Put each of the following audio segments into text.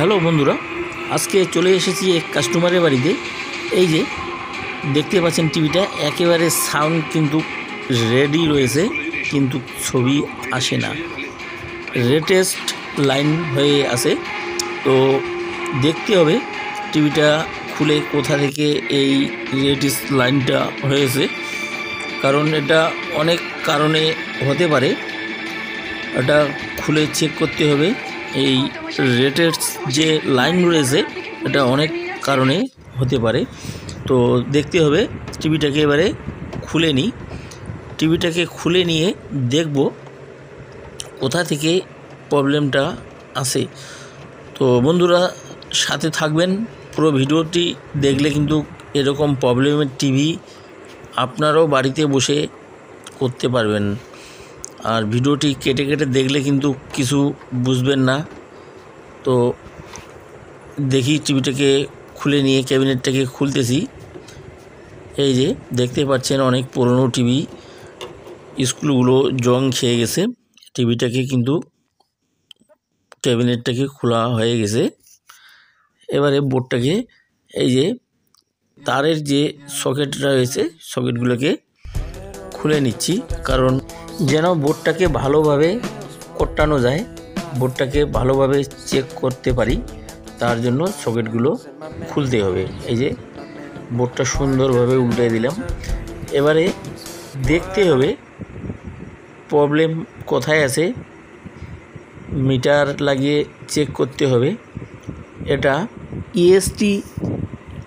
Hello বন্ধুরা, আজকে চলে এসেছি এক কাস্টমারের বাড়িতে। এই যে দেখতে পাচ্ছেন টিভিটা একেবারে সাউন্ড কিন্তু রেডি রয়েছে, কিন্তু ছবি আসে না, লেটেস্ট লাইন হয়ে আছে। তো দেখতে হবে টিভিটা খুলে কোথা থেকে এই লেটেস্ট লাইনটা হয়েছে, কারণ এটা অনেক কারণে হতে পারে। এটা খুলে চেক করতে হবে। এই রেটের যে লাইন রয়েছে এটা অনেক কারণে হতে পারে। তো দেখতে হবে, টিভিটাকে এবারে খুলে নিই। টিভিটাকে খুলে নিয়ে দেখব কোথা থেকে প্রবলেমটা আসে। তো বন্ধুরা সাথে থাকবেন, পুরো ভিডিওটি দেখলে কিন্তু এরকম প্রবলেমের টিভি আপনারাও বাড়িতে বসে করতে পারবেন। আর ভিডিওটি কেটে কেটে দেখলে কিন্তু কিছু বুঝবেন না। তো দেখি টিভিটাকে খুলে নিয়ে ক্যাবিনেটটাকে খুলতেছি। এই যে দেখতে পাচ্ছেন অনেক পুরনো টিভি, স্ক্রুগুলো জং খেয়ে গেছে। টিভিটাকে কিন্তু ক্যাবিনেটটাকে খোলা হয়ে গেছে। এবারে বোর্ডটাকে, এই যে তারের যে সকেট রয়েছে সকেটগুলোকে খুলে নিচ্ছি, কারণ যেন বোর্ডটাকে ভালোভাবে কটানো যায়, বোর্ডটাকে ভালোভাবে চেক করতে পারি, তার জন্য সকেটগুলো খুলতে হবে। এই যে বোর্ডটা সুন্দরভাবে উল্টে দিলাম। এবারে দেখতে হবে প্রবলেম কোথায় আছে, মিটার লাগিয়ে চেক করতে হবে। এটা ইএসটি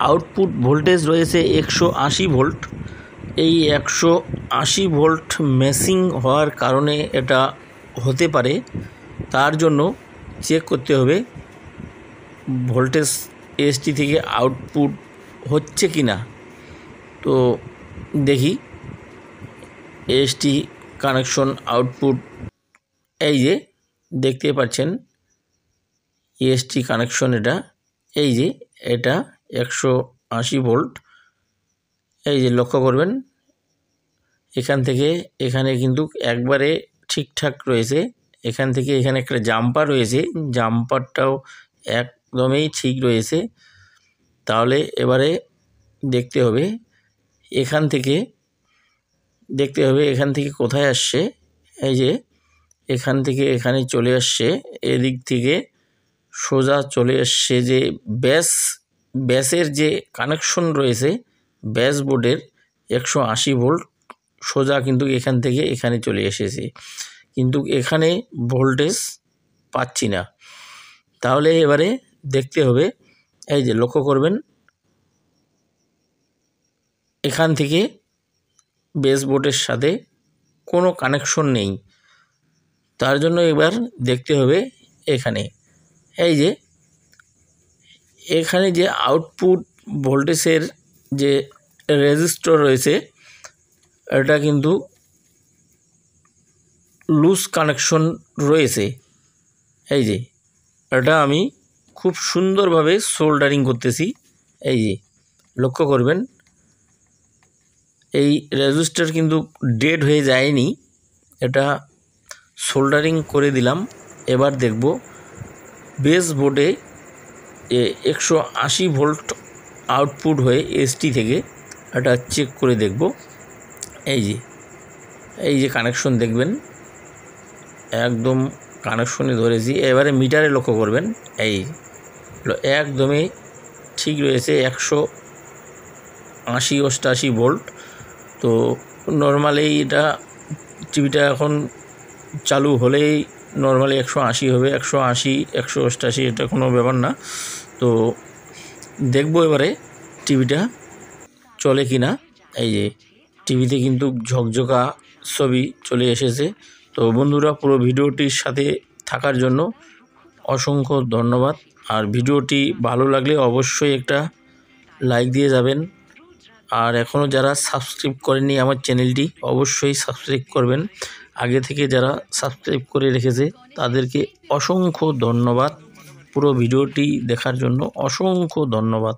আউটপুট ভোল্টেজ রয়েছে 180 ভোল্ট। এই 180 ভোল্ট মেসিং হওয়ার কারণে এটা হতে পারে, তার জন্য চেক করতে হবে ভোল্টেজ এসটি থেকে আউটপুট হচ্ছে কি না। তো দেখি এসটি কানেকশন আউটপুট, এই যে দেখতে পাচ্ছেন এসটি কানেকশন, এটা এই যে এটা 180 ভোল্ট। এই যে লক্ষ্য করবেন এখান থেকে এখানে কিন্তু একবারে ঠিকঠাক রয়েছে। এখান থেকে এখানে একটা জাম্পার রয়েছে, জাম্পারটাও একদমই ঠিক রয়েছে। তাহলে এবারে দেখতে হবে এখান থেকে কোথায় আসছে। এই যে এখান থেকে এখানে চলে আসছে, এদিক থেকে সোজা চলে আসছে যে ব্যাসের যে কানেকশন রয়েছে, ব্যাস বোর্ডের 180 ভোল্ট সোজা কিন্তু এখান থেকে এখানে চলে এসেছে, কিন্তু এখানে ভোল্টেজ পাচ্ছি না। তাহলে এবারে দেখতে হবে, এই যে লক্ষ্য করবেন এখান থেকে বেস বোর্ডের সাথে কোনো কানেকশন নেই। তার জন্য এবার দেখতে হবে এখানে, এই যে এখানে যে আউটপুট ভোল্টেজের যে রেজিস্টর রয়েছে এটা কিন্তু লুজ কানেকশন রয়েছে। এই যে এটা আমি খুব সুন্দরভাবে সোল্ডারিং করতেছি। এই যে লক্ষ্য করবেন এই রেজিস্টার কিন্তু ডেড হয়ে যায়নি, এটা সোল্ডারিং করে দিলাম। এবার দেখব বেস বোর্ডে 180 ভোল্ট আউটপুট হয়ে এসটি থেকে এটা চেক করে দেখব। এই যে কানেকশন দেখবেন একদম কানেকশনে ধরেছি। এবারে মিটারে লক্ষ্য করবেন, এই একদমই ঠিক রয়েছে 180-88 ভোল্ট। তো নর্মালি এটা টিভিটা এখন চালু হলেই নর্মালি 180 হবে, 180-188 এটা কোনো ব্যাপার না। তো দেখব এবারে টিভিটা চলে কি না। এই যে টিভিতে কিন্তু ঝকঝকা ছবি চলে এসেছে। তো বন্ধুরা পুরো ভিডিওটির সাথে থাকার জন্য অসংখ্য ধন্যবাদ। আর ভিডিওটি ভালো লাগলে অবশ্যই একটা লাইক দিয়ে যাবেন। আর এখনও যারা সাবস্ক্রাইব করেননি আমার চ্যানেলটি অবশ্যই সাবস্ক্রাইব করবেন। আগে থেকে যারা সাবস্ক্রাইব করে রেখেছে তাদেরকে অসংখ্য ধন্যবাদ। পুরো ভিডিওটি দেখার জন্য অসংখ্য ধন্যবাদ।